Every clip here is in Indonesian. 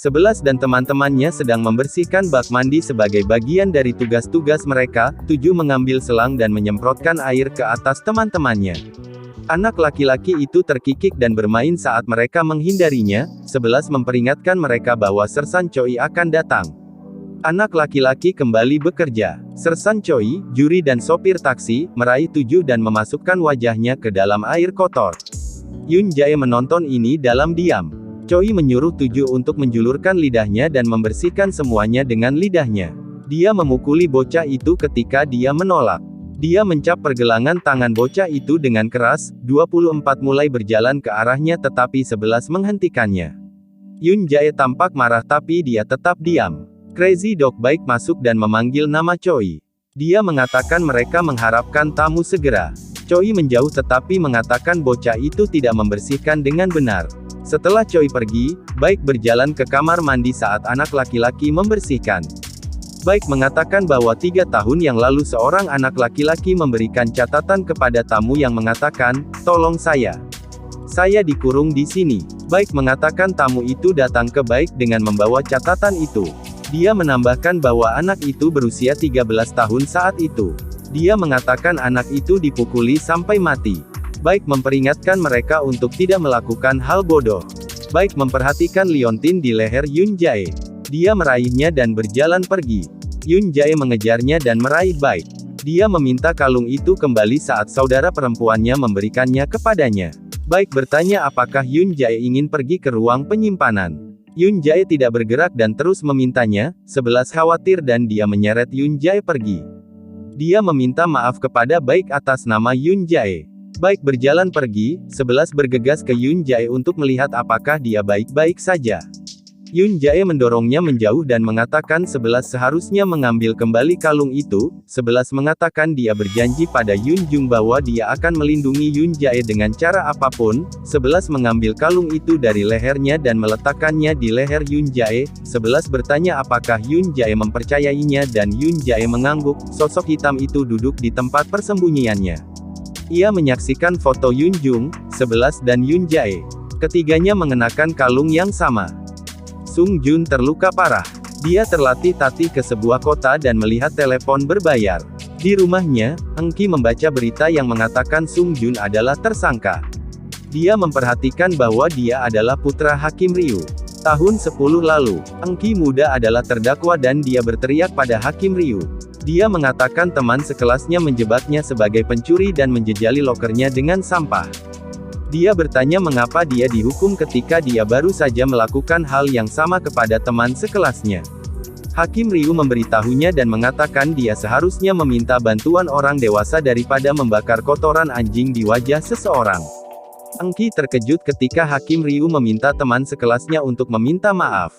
11 dan teman-temannya sedang membersihkan bak mandi sebagai bagian dari tugas-tugas mereka. 7 mengambil selang dan menyemprotkan air ke atas teman-temannya. Anak laki-laki itu terkikik dan bermain saat mereka menghindarinya. 11 memperingatkan mereka bahwa Sersan Choi akan datang. Anak laki-laki kembali bekerja. Sersan Choi, juri dan sopir taksi, meraih 7 dan memasukkan wajahnya ke dalam air kotor. Yoon Jae menonton ini dalam diam. Choi menyuruh 7 untuk menjulurkan lidahnya dan membersihkan semuanya dengan lidahnya. Dia memukuli bocah itu ketika dia menolak. Dia mencap pergelangan tangan bocah itu dengan keras. 24 mulai berjalan ke arahnya tetapi 11 menghentikannya. Yoon Jae tampak marah tapi dia tetap diam. Crazy Dog Bike masuk dan memanggil nama Choi. Dia mengatakan mereka mengharapkan tamu segera. Choi menjauh tetapi mengatakan bocah itu tidak membersihkan dengan benar. Setelah Choi pergi, Baik berjalan ke kamar mandi saat anak laki-laki membersihkan. Baik mengatakan bahwa 3 tahun yang lalu seorang anak laki-laki memberikan catatan kepada tamu yang mengatakan, "Tolong saya. Saya dikurung di sini." Baik mengatakan tamu itu datang ke Baik dengan membawa catatan itu. Dia menambahkan bahwa anak itu berusia 13 tahun saat itu. Dia mengatakan anak itu dipukuli sampai mati. Baik memperingatkan mereka untuk tidak melakukan hal bodoh. Baik memperhatikan liontin di leher Yoon Jae. Dia meraihnya dan berjalan pergi. Yoon Jae mengejarnya dan meraih Baik. Dia meminta kalung itu kembali saat saudara perempuannya memberikannya kepadanya. Baik bertanya apakah Yoon Jae ingin pergi ke ruang penyimpanan. Yoon Jae tidak bergerak dan terus memintanya. 11 khawatir dan dia menyeret Yoon Jae pergi. Dia meminta maaf kepada Baik atas nama Yoon Jae. Baik berjalan pergi. 11 bergegas ke Yoon Jae untuk melihat apakah dia baik-baik saja. Yoon Jae mendorongnya menjauh dan mengatakan 11 seharusnya mengambil kembali kalung itu. 11 mengatakan dia berjanji pada Yoon Jung bahwa dia akan melindungi Yoon Jae dengan cara apapun. 11 mengambil kalung itu dari lehernya dan meletakkannya di leher Yoon Jae. 11 bertanya apakah Yoon Jae mempercayainya dan Yoon Jae mengangguk. Sosok hitam itu duduk di tempat persembunyiannya. Ia menyaksikan foto Yoon Jung, 11 dan Yoon Jae. Ketiganya mengenakan kalung yang sama. Sung Jun terluka parah. Dia terlatih-tatih ke sebuah kota dan melihat telepon berbayar. Di rumahnya, Engki membaca berita yang mengatakan Sung Jun adalah tersangka. Dia memperhatikan bahwa dia adalah putra Hakim Ryu. Tahun 10 lalu, Engki muda adalah terdakwa dan dia berteriak pada Hakim Ryu. Dia mengatakan teman sekelasnya menjebaknya sebagai pencuri dan menjejali lokernya dengan sampah. Dia bertanya mengapa dia dihukum ketika dia baru saja melakukan hal yang sama kepada teman sekelasnya. Hakim Ryu memberitahunya dan mengatakan dia seharusnya meminta bantuan orang dewasa daripada membakar kotoran anjing di wajah seseorang. Engki terkejut ketika Hakim Ryu meminta teman sekelasnya untuk meminta maaf.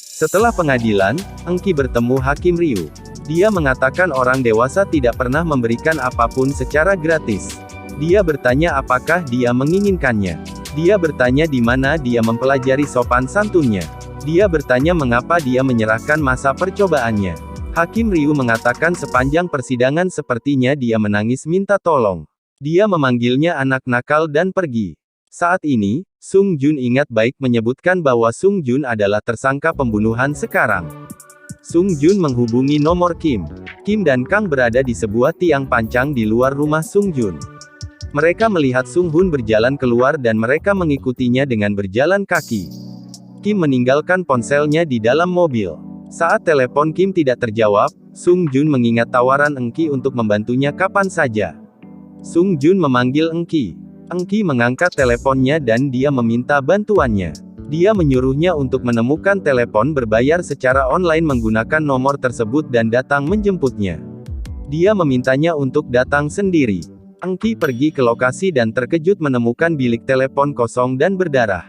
Setelah pengadilan, Engki bertemu Hakim Ryu. Dia mengatakan orang dewasa tidak pernah memberikan apapun secara gratis. Dia bertanya apakah dia menginginkannya. Dia bertanya di mana dia mempelajari sopan santunnya. Dia bertanya mengapa dia menyerahkan masa percobaannya. Hakim Ryu mengatakan sepanjang persidangan sepertinya dia menangis minta tolong. Dia memanggilnya anak nakal dan pergi. Saat ini, Sung Jun ingat baik menyebutkan bahwa Sung Jun adalah tersangka pembunuhan sekarang. Sung Jun menghubungi nomor Kim. Kim dan Kang berada di sebuah tiang pancang di luar rumah Sung Jun. Mereka melihat Sung Hun berjalan keluar dan mereka mengikutinya dengan berjalan kaki. Kim meninggalkan ponselnya di dalam mobil. Saat telepon Kim tidak terjawab, Sung Jun mengingat tawaran Engki untuk membantunya kapan saja. Sung Jun memanggil Engki. Engki mengangkat teleponnya dan dia meminta bantuannya. Dia menyuruhnya untuk menemukan telepon berbayar secara online menggunakan nomor tersebut dan datang menjemputnya. Dia memintanya untuk datang sendiri. Engki pergi ke lokasi dan terkejut menemukan bilik telepon kosong dan berdarah.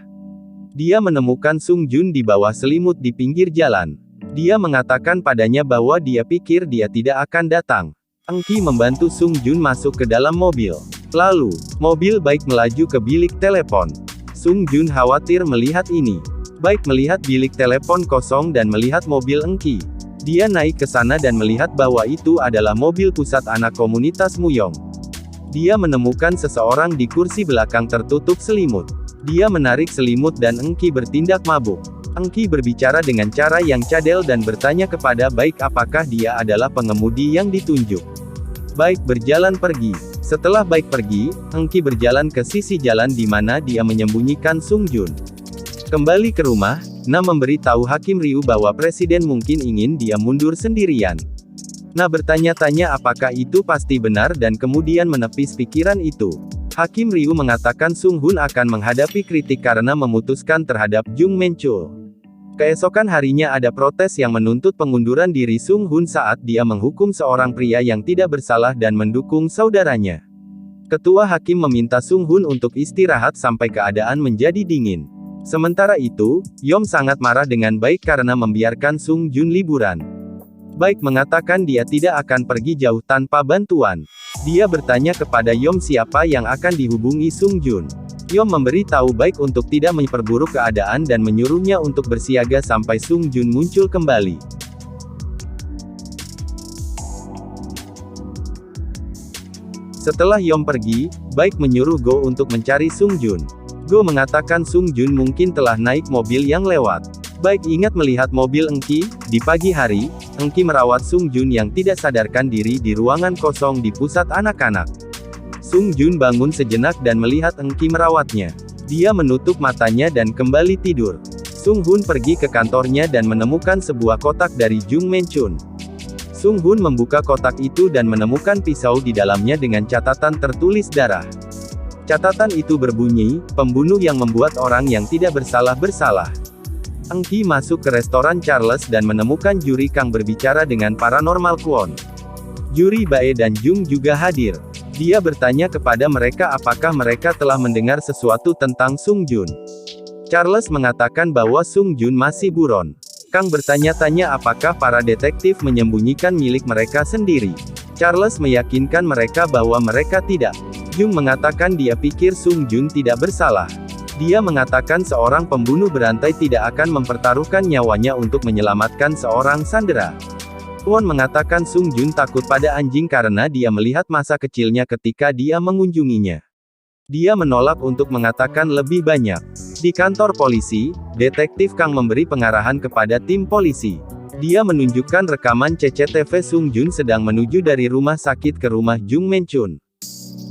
Dia menemukan Sung Jun di bawah selimut di pinggir jalan. Dia mengatakan padanya bahwa dia pikir dia tidak akan datang. Engki membantu Sung Jun masuk ke dalam mobil. Lalu, mobil Baik melaju ke bilik telepon. Sung Jun khawatir melihat ini. Baik melihat bilik telepon kosong dan melihat mobil Engki. Dia naik ke sana dan melihat bahwa itu adalah mobil pusat anak komunitas Muyong. Dia menemukan seseorang di kursi belakang tertutup selimut. Dia menarik selimut dan Engki bertindak mabuk. Eng-ki berbicara dengan cara yang cadel dan bertanya kepada Baik apakah dia adalah pengemudi yang ditunjuk. Baik berjalan pergi. Setelah Baik pergi, Eng-ki berjalan ke sisi jalan di mana dia menyembunyikan Sung Jun. Kembali ke rumah, Na memberi tahu Hakim Ryu bahwa presiden mungkin ingin dia mundur sendirian. Na bertanya-tanya apakah itu pasti benar dan kemudian menepis pikiran itu. Hakim Ryu mengatakan Sung Hun akan menghadapi kritik karena memutuskan terhadap Jung Men-chul. Keesokan harinya ada protes yang menuntut pengunduran diri Sung Hun saat dia menghukum seorang pria yang tidak bersalah dan mendukung saudaranya. Ketua hakim meminta Sung Hun untuk istirahat sampai keadaan menjadi dingin. Sementara itu, Yom sangat marah dengan Baik karena membiarkan Sung Jun liburan. Baik mengatakan dia tidak akan pergi jauh tanpa bantuan. Dia bertanya kepada Yom siapa yang akan dihubungi Sung Jun. Yom memberi tahu Baik untuk tidak memperburuk keadaan dan menyuruhnya untuk bersiaga sampai Sung Jun muncul kembali. Setelah Yom pergi, Baik menyuruh Go untuk mencari Sung Jun. Go mengatakan Sung Jun mungkin telah naik mobil yang lewat. Baik ingat melihat mobil Eng-ki. Di pagi hari, Eng-ki merawat Sung Jun yang tidak sadarkan diri di ruangan kosong di pusat anak-anak. Sung Jun bangun sejenak dan melihat Eng-ki merawatnya. Dia menutup matanya dan kembali tidur. Sung Hun pergi ke kantornya dan menemukan sebuah kotak dari Jung Men-chul. Sung Hun membuka kotak itu dan menemukan pisau di dalamnya dengan catatan tertulis darah. Catatan itu berbunyi, pembunuh yang membuat orang yang tidak bersalah. Eng-ki masuk ke restoran Charles dan menemukan juri Kang berbicara dengan paranormal Kwon. Juri Bae dan Jung juga hadir. Dia bertanya kepada mereka apakah mereka telah mendengar sesuatu tentang Sung Jun. Charles mengatakan bahwa Sung Jun masih buron. Kang bertanya-tanya apakah para detektif menyembunyikan milik mereka sendiri. Charles meyakinkan mereka bahwa mereka tidak. Jung mengatakan dia pikir Sung Jun tidak bersalah. Dia mengatakan seorang pembunuh berantai tidak akan mempertaruhkan nyawanya untuk menyelamatkan seorang sandera. Kwon mengatakan Sung Jun takut pada anjing karena dia melihat masa kecilnya ketika dia mengunjunginya. Dia menolak untuk mengatakan lebih banyak. Di kantor polisi, detektif Kang memberi pengarahan kepada tim polisi. Dia menunjukkan rekaman CCTV Sung Jun sedang menuju dari rumah sakit ke rumah Jung Men-chul.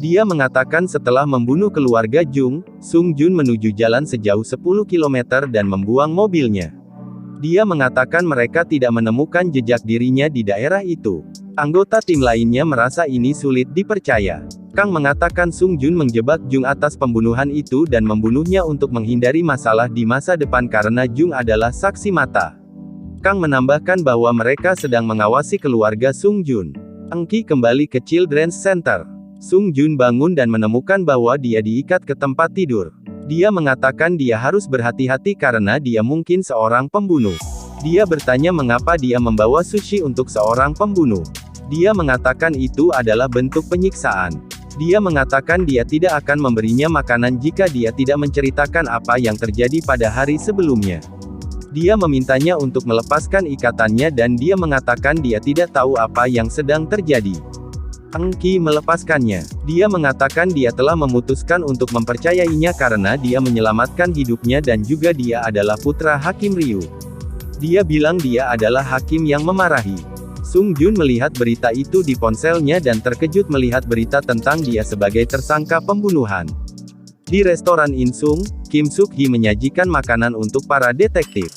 Dia mengatakan setelah membunuh keluarga Jung, Sung Jun menuju jalan sejauh 10 km dan membuang mobilnya. Dia mengatakan mereka tidak menemukan jejak dirinya di daerah itu. Anggota tim lainnya merasa ini sulit dipercaya. Kang mengatakan Sung Jun menjebak Jung atas pembunuhan itu dan membunuhnya untuk menghindari masalah di masa depan karena Jung adalah saksi mata. Kang menambahkan bahwa mereka sedang mengawasi keluarga Sung Jun. Eng-ki kembali ke Children's Center. Sung Jun bangun dan menemukan bahwa dia diikat ke tempat tidur. Dia mengatakan dia harus berhati-hati karena dia mungkin seorang pembunuh. Dia bertanya mengapa dia membawa sushi untuk seorang pembunuh. Dia mengatakan itu adalah bentuk penyiksaan. Dia mengatakan dia tidak akan memberinya makanan jika dia tidak menceritakan apa yang terjadi pada hari sebelumnya. Dia memintanya untuk melepaskan ikatannya dan dia mengatakan dia tidak tahu apa yang sedang terjadi. Eng-ki melepaskannya. Dia mengatakan dia telah memutuskan untuk mempercayainya karena dia menyelamatkan hidupnya dan juga dia adalah putra Hakim Ryu. Dia bilang dia adalah hakim yang memarahi. Sung Jun melihat berita itu di ponselnya dan terkejut melihat berita tentang dia sebagai tersangka pembunuhan. Di restoran Insung, Kim Suk-hee menyajikan makanan untuk para detektif.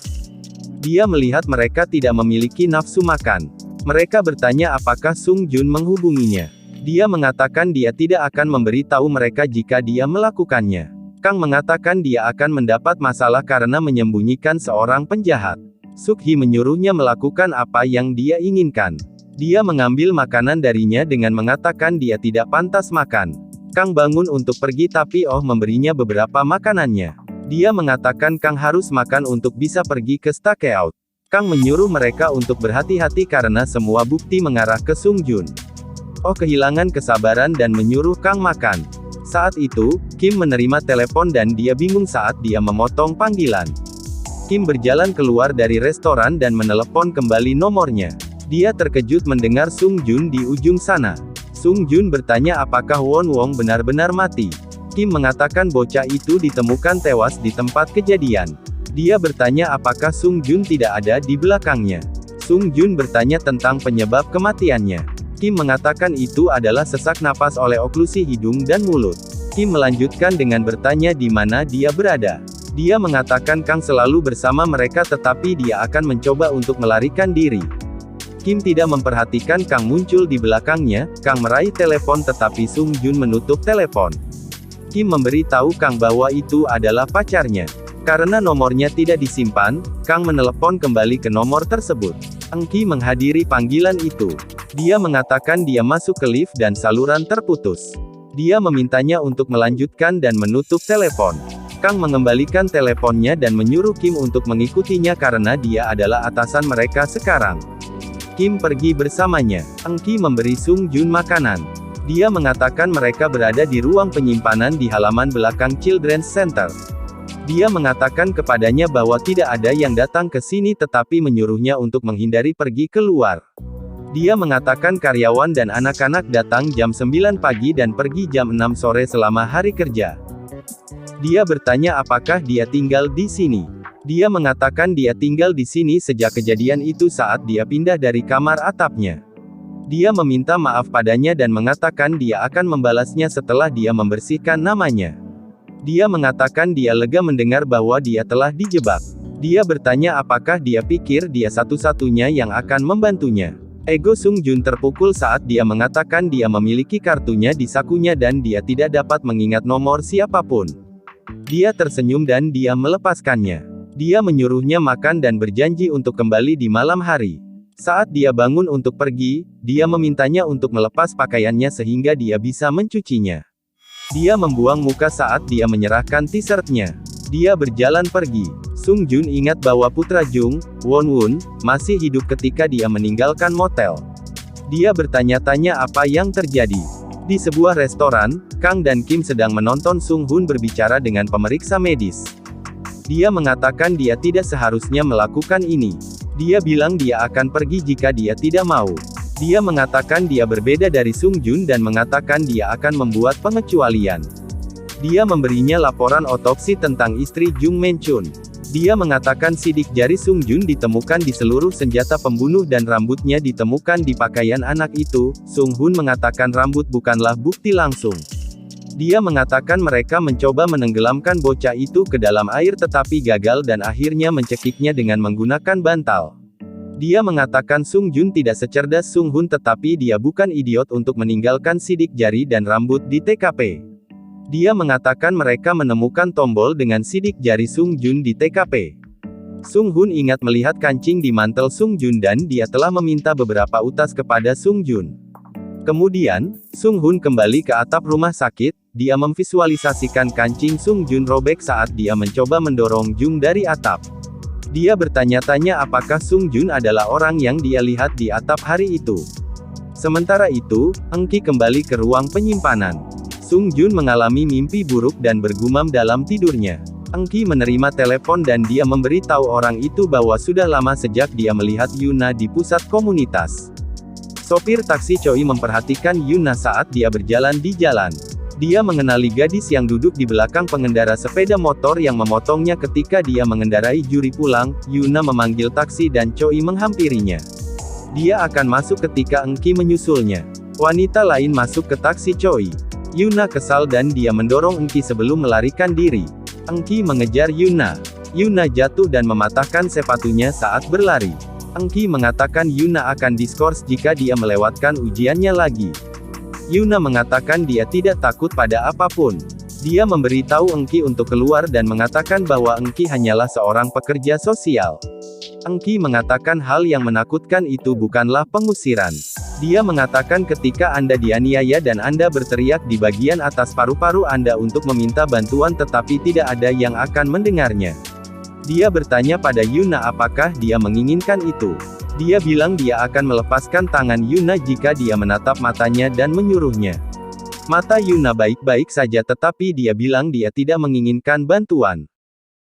Dia melihat mereka tidak memiliki nafsu makan. Mereka bertanya apakah Sung Jun menghubunginya. Dia mengatakan dia tidak akan memberi tahu mereka jika dia melakukannya. Kang mengatakan dia akan mendapat masalah karena menyembunyikan seorang penjahat. Suk-hee menyuruhnya melakukan apa yang dia inginkan. Dia mengambil makanan darinya dengan mengatakan dia tidak pantas makan. Kang bangun untuk pergi tapi Oh memberinya beberapa makanannya. Dia mengatakan Kang harus makan untuk bisa pergi ke stakeout. Kang menyuruh mereka untuk berhati-hati karena semua bukti mengarah ke Sung Jun. Oh kehilangan kesabaran dan menyuruh Kang makan. Saat itu, Kim menerima telepon dan dia bingung saat dia memotong panggilan. Kim berjalan keluar dari restoran dan menelepon kembali nomornya. Dia terkejut mendengar Sung Jun di ujung sana. Sung Jun bertanya apakah Won Wong benar-benar mati. Kim mengatakan bocah itu ditemukan tewas di tempat kejadian. Dia bertanya apakah Sung Jun tidak ada di belakangnya. Sung Jun bertanya tentang penyebab kematiannya. Kim mengatakan itu adalah sesak napas oleh oklusi hidung dan mulut. Kim melanjutkan dengan bertanya di mana dia berada. Dia mengatakan Kang selalu bersama mereka tetapi dia akan mencoba untuk melarikan diri. Kim tidak memperhatikan Kang muncul di belakangnya. Kang meraih telepon tetapi Sung Jun menutup telepon. Kim memberi tahu Kang bahwa itu adalah pacarnya. Karena nomornya tidak disimpan, Kang menelepon kembali ke nomor tersebut. Engki menghadiri panggilan itu. Dia mengatakan dia masuk ke lift dan saluran terputus. Dia memintanya untuk melanjutkan dan menutup telepon. Kang mengembalikan teleponnya dan menyuruh Kim untuk mengikutinya karena dia adalah atasan mereka sekarang. Kim pergi bersamanya. Engki memberi Sung Jun makanan. Dia mengatakan mereka berada di ruang penyimpanan di halaman belakang Children's Center. Dia mengatakan kepadanya bahwa tidak ada yang datang ke sini tetapi menyuruhnya untuk menghindari pergi keluar. Dia mengatakan karyawan dan anak-anak datang jam 9 pagi dan pergi jam 6 sore selama hari kerja. Dia bertanya apakah dia tinggal di sini. Dia mengatakan dia tinggal di sini sejak kejadian itu saat dia pindah dari kamar atapnya. Dia meminta maaf padanya dan mengatakan dia akan membalasnya setelah dia membersihkan namanya. Dia mengatakan dia lega mendengar bahwa dia telah dijebak. Dia bertanya apakah dia pikir dia satu-satunya yang akan membantunya. Ego Sung Jun terpukul saat dia mengatakan dia memiliki kartunya di sakunya dan dia tidak dapat mengingat nomor siapapun. Dia tersenyum dan dia melepaskannya. Dia menyuruhnya makan dan berjanji untuk kembali di malam hari. Saat dia bangun untuk pergi, dia memintanya untuk melepas pakaiannya sehingga dia bisa mencucinya. Dia membuang muka saat dia menyerahkan t-shirtnya. Dia berjalan pergi. Sung Jun ingat bahwa putra Jung, Won Won, masih hidup ketika dia meninggalkan motel. Dia bertanya-tanya apa yang terjadi. Di sebuah restoran, Kang dan Kim sedang menonton Sung Hun berbicara dengan pemeriksa medis. Dia mengatakan dia tidak seharusnya melakukan ini. Dia bilang dia akan pergi jika dia tidak mau. Dia mengatakan dia berbeda dari Sung Jun dan mengatakan dia akan membuat pengecualian. Dia memberinya laporan otopsi tentang istri Jung Men Chun. Dia mengatakan sidik jari Sung Jun ditemukan di seluruh senjata pembunuh dan rambutnya ditemukan di pakaian anak itu. Sung Hun mengatakan rambut bukanlah bukti langsung. Dia mengatakan mereka mencoba menenggelamkan bocah itu ke dalam air tetapi gagal dan akhirnya mencekiknya dengan menggunakan bantal. Dia mengatakan Sung Jun tidak secerdas Sung Hun tetapi dia bukan idiot untuk meninggalkan sidik jari dan rambut di TKP. Dia mengatakan mereka menemukan tombol dengan sidik jari Sung Jun di TKP. Sung Hun ingat melihat kancing di mantel Sung Jun dan dia telah meminta beberapa utas kepada Sung Jun. Kemudian, Sung Hun kembali ke atap rumah sakit. Dia memvisualisasikan kancing Sung Jun robek saat dia mencoba mendorong Jung dari atap. Dia bertanya-tanya apakah Sung Jun adalah orang yang dia lihat di atap hari itu. Sementara itu, Engki kembali ke ruang penyimpanan. Sung Jun mengalami mimpi buruk dan bergumam dalam tidurnya. Engki menerima telepon dan dia memberi tahu orang itu bahwa sudah lama sejak dia melihat Yuna di pusat komunitas. Sopir taksi Choi memperhatikan Yuna saat dia berjalan di jalan. Dia mengenali gadis yang duduk di belakang pengendara sepeda motor yang memotongnya ketika dia mengendarai juri pulang. Yuna memanggil taksi dan Choi menghampirinya. Dia akan masuk ketika Engki menyusulnya. Wanita lain masuk ke taksi Choi. Yuna kesal dan dia mendorong Engki sebelum melarikan diri. Engki mengejar Yuna. Yuna jatuh dan mematahkan sepatunya saat berlari. Engki mengatakan Yuna akan diskors jika dia melewatkan ujiannya lagi. Yuna mengatakan dia tidak takut pada apapun. Dia memberitahu Engki untuk keluar dan mengatakan bahwa Engki hanyalah seorang pekerja sosial. Engki mengatakan hal yang menakutkan itu bukanlah pengusiran. Dia mengatakan ketika Anda dianiaya dan Anda berteriak di bagian atas paru-paru Anda untuk meminta bantuan tetapi tidak ada yang akan mendengarnya. Dia bertanya pada Yuna apakah dia menginginkan itu. Dia bilang dia akan melepaskan tangan Yuna jika dia menatap matanya dan menyuruhnya. Mata Yuna baik-baik saja tetapi dia bilang dia tidak menginginkan bantuan.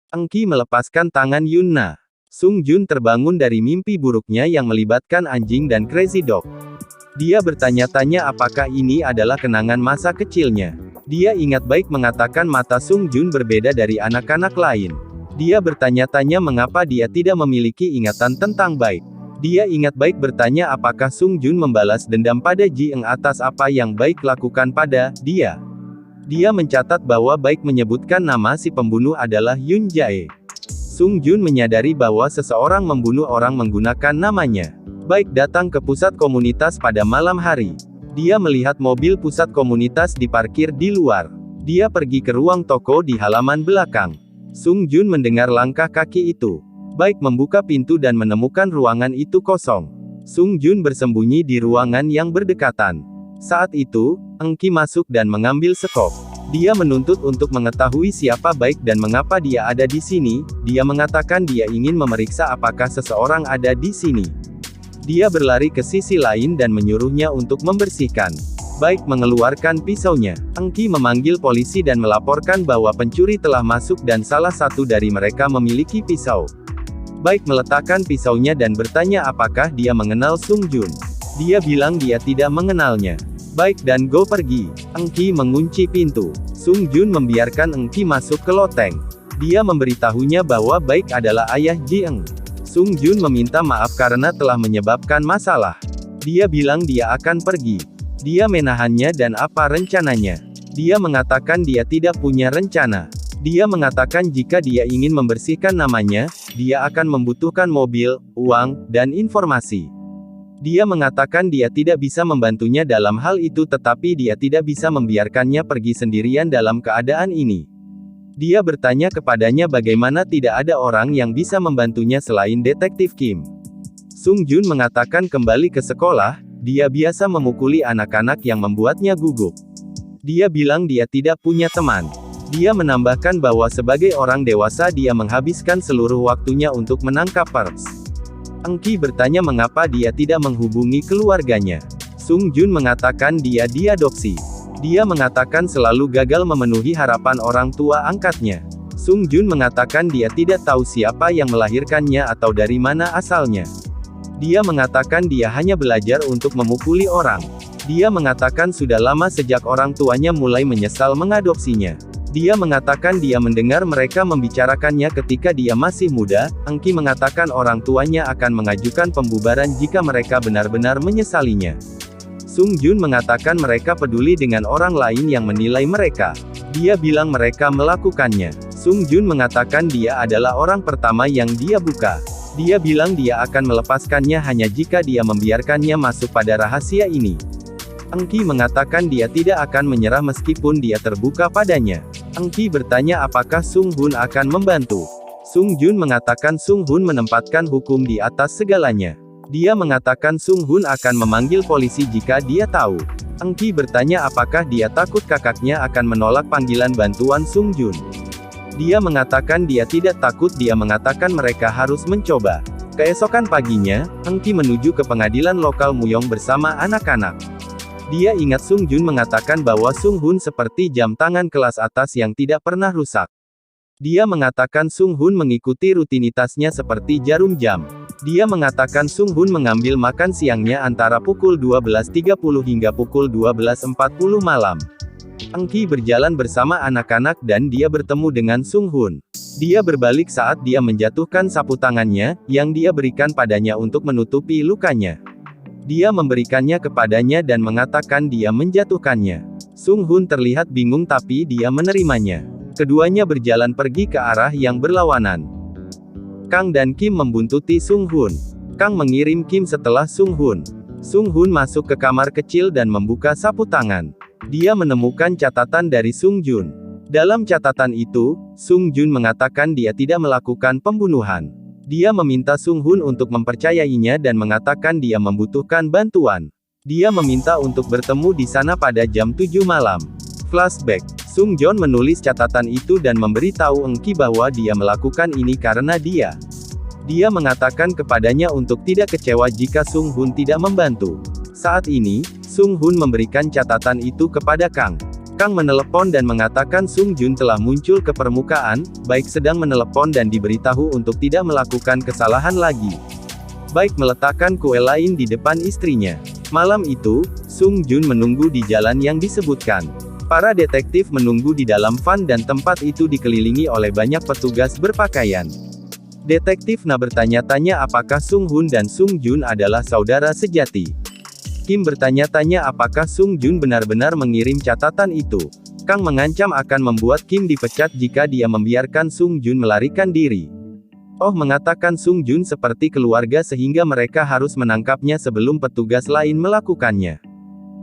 Engki melepaskan tangan Yuna. Sung Jun terbangun dari mimpi buruknya yang melibatkan anjing dan Crazy Dog. Dia bertanya-tanya apakah ini adalah kenangan masa kecilnya. Dia ingat baik mengatakan mata Sung Jun berbeda dari anak-anak lain. Dia bertanya-tanya mengapa dia tidak memiliki ingatan tentang Baik. Dia ingat Baik bertanya apakah Sung Jun membalas dendam pada Ji Eng atas apa yang Baik lakukan pada dia. Dia mencatat bahwa Baik menyebutkan nama si pembunuh adalah Yun Jae. Sung Jun menyadari bahwa seseorang membunuh orang menggunakan namanya. Baik datang ke pusat komunitas pada malam hari. Dia melihat mobil pusat komunitas diparkir di luar. Dia pergi ke ruang toko di halaman belakang. Sung Jun mendengar langkah kaki itu. Baik membuka pintu dan menemukan ruangan itu kosong. Sung Jun bersembunyi di ruangan yang berdekatan. Saat itu, Eng Ki masuk dan mengambil skop. Dia menuntut untuk mengetahui siapa Baik dan mengapa dia ada di sini. Dia mengatakan dia ingin memeriksa apakah seseorang ada di sini. Dia berlari ke sisi lain dan menyuruhnya untuk membersihkan. Baik mengeluarkan pisaunya. Eng Ki memanggil polisi dan melaporkan bahwa pencuri telah masuk dan salah satu dari mereka memiliki pisau. Baik meletakkan pisaunya dan bertanya apakah dia mengenal Sung Jun. Dia bilang dia tidak mengenalnya. Baik dan Go pergi. Eng Ki mengunci pintu. Sung Jun membiarkan Eng Ki masuk ke loteng. Dia memberitahunya bahwa Baik adalah ayah Ji Eng. Sung Jun meminta maaf karena telah menyebabkan masalah. Dia bilang dia akan pergi. Dia menahannya dan apa rencananya. Dia mengatakan dia tidak punya rencana. Dia mengatakan jika dia ingin membersihkan namanya, dia akan membutuhkan mobil, uang, dan informasi. Dia mengatakan dia tidak bisa membantunya dalam hal itu tetapi dia tidak bisa membiarkannya pergi sendirian dalam keadaan ini. Dia bertanya kepadanya bagaimana tidak ada orang yang bisa membantunya selain Detektif Kim. Sung Jun mengatakan kembali ke sekolah, dia biasa memukuli anak-anak yang membuatnya gugup. Dia bilang dia tidak punya teman. Dia menambahkan bahwa sebagai orang dewasa dia menghabiskan seluruh waktunya untuk menangkap pers. Eng Ki bertanya mengapa dia tidak menghubungi keluarganya. Sung Jun mengatakan dia diadopsi. Dia mengatakan selalu gagal memenuhi harapan orang tua angkatnya. Sung Jun mengatakan dia tidak tahu siapa yang melahirkannya atau dari mana asalnya. Dia mengatakan dia hanya belajar untuk memukuli orang. Dia mengatakan sudah lama sejak orang tuanya mulai menyesal mengadopsinya. Dia mengatakan dia mendengar mereka membicarakannya ketika dia masih muda. Eng Ki mengatakan orang tuanya akan mengajukan pembubaran jika mereka benar-benar menyesalinya. Sung Jun mengatakan mereka peduli dengan orang lain yang menilai mereka. Dia bilang mereka melakukannya. Sung Jun mengatakan dia adalah orang pertama yang dia buka. Dia bilang dia akan melepaskannya hanya jika dia membiarkannya masuk pada rahasia ini. Eng Ki mengatakan dia tidak akan menyerah meskipun dia terbuka padanya. Eng Ki bertanya apakah Sung Hun akan membantu. Sung Jun mengatakan Sung Hun menempatkan hukum di atas segalanya. Dia mengatakan Sung Hun akan memanggil polisi jika dia tahu. Eng Ki bertanya apakah dia takut kakaknya akan menolak panggilan bantuan Sung Jun. Dia mengatakan dia tidak takut. Dia mengatakan mereka harus mencoba. Keesokan paginya, Eng Ki menuju ke pengadilan lokal Muyong bersama anak-anak. Dia ingat Sung Jun mengatakan bahwa Sung Hun seperti jam tangan kelas atas yang tidak pernah rusak. Dia mengatakan Sung Hun mengikuti rutinitasnya seperti jarum jam. Dia mengatakan Sung Hun mengambil makan siangnya antara pukul 12.30 hingga pukul 12.40 malam. Eng Ki berjalan bersama anak-anak dan dia bertemu dengan Sung Hun. Dia berbalik saat dia menjatuhkan sapu tangannya, yang dia berikan padanya untuk menutupi lukanya. Dia memberikannya kepadanya dan mengatakan dia menjatuhkannya. Sung Hun terlihat bingung tapi dia menerimanya. Keduanya berjalan pergi ke arah yang berlawanan. Kang dan Kim membuntuti Sung Hun. Kang mengirim Kim setelah Sung Hun. Sung Hun masuk ke kamar kecil dan membuka sapu tangan. Dia menemukan catatan dari Sung Jun. Dalam catatan itu, Sung Jun mengatakan dia tidak melakukan pembunuhan. Dia meminta Sung Hun untuk mempercayainya dan mengatakan dia membutuhkan bantuan. Dia meminta untuk bertemu di sana pada jam 7 malam. Flashback. Sung Jon menulis catatan itu dan memberitahu Eng Ki bahwa dia melakukan ini karena dia. Dia mengatakan kepadanya untuk tidak kecewa jika Sung Hun tidak membantu. Saat ini, Sung Hun memberikan catatan itu kepada Kang. Kang menelepon dan mengatakan Sung Jun telah muncul ke permukaan, Baik sedang menelepon dan diberitahu untuk tidak melakukan kesalahan lagi. Baik meletakkan kue lain di depan istrinya. Malam itu, Sung Jun menunggu di jalan yang disebutkan. Para detektif menunggu di dalam van dan tempat itu dikelilingi oleh banyak petugas berpakaian. Detektif Na bertanya-tanya apakah Sung Hoon dan Sung Jun adalah saudara sejati. Kim bertanya-tanya apakah Sung Jun benar-benar mengirim catatan itu. Kang mengancam akan membuat Kim dipecat jika dia membiarkan Sung Jun melarikan diri. Oh mengatakan Sung Jun seperti keluarga sehingga mereka harus menangkapnya sebelum petugas lain melakukannya.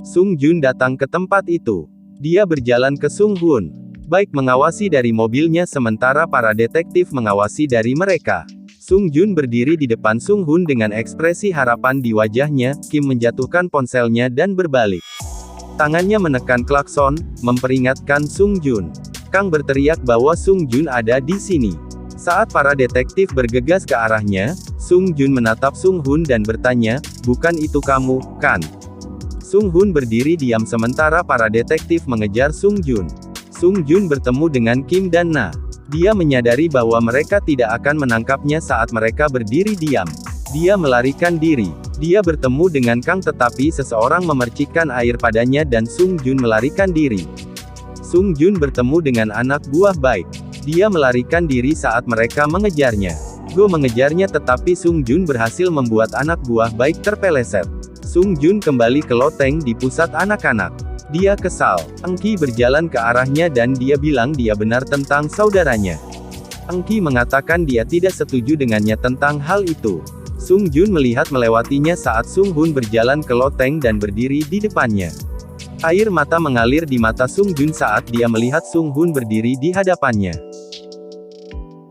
Sung Jun datang ke tempat itu. Dia berjalan ke Sung Hoon. Baik mengawasi dari mobilnya sementara para detektif mengawasi dari mereka. Sung Jun berdiri di depan Sung Hoon dengan ekspresi harapan di wajahnya. Kim menjatuhkan ponselnya dan berbalik. Tangannya menekan klakson, memperingatkan Sung Jun. Kang berteriak bahwa Sung Jun ada di sini. Saat para detektif bergegas ke arahnya, Sung Jun menatap Sung Hoon dan bertanya, "Bukan itu kamu, kan?" Sung Hoon berdiri diam sementara para detektif mengejar Sung Jun. Sung Jun bertemu dengan Kim dan Na. Dia menyadari bahwa mereka tidak akan menangkapnya saat mereka berdiri diam. Dia melarikan diri. Dia bertemu dengan Kang tetapi seseorang memercikkan air padanya dan Sung Jun melarikan diri. Sung Jun bertemu dengan anak buah Baik. Dia melarikan diri saat mereka mengejarnya. Go mengejarnya tetapi Sung Jun berhasil membuat anak buah Baik terpeleset. Sung Jun kembali ke loteng di pusat anak-anak. Dia kesal. Engki berjalan ke arahnya dan dia bilang dia benar tentang saudaranya. Engki mengatakan dia tidak setuju dengannya tentang hal itu. Sung Jun melihat melewatinya saat Sung Hoon berjalan ke loteng dan berdiri di depannya. Air mata mengalir di mata Sung Jun saat dia melihat Sung Hoon berdiri di hadapannya.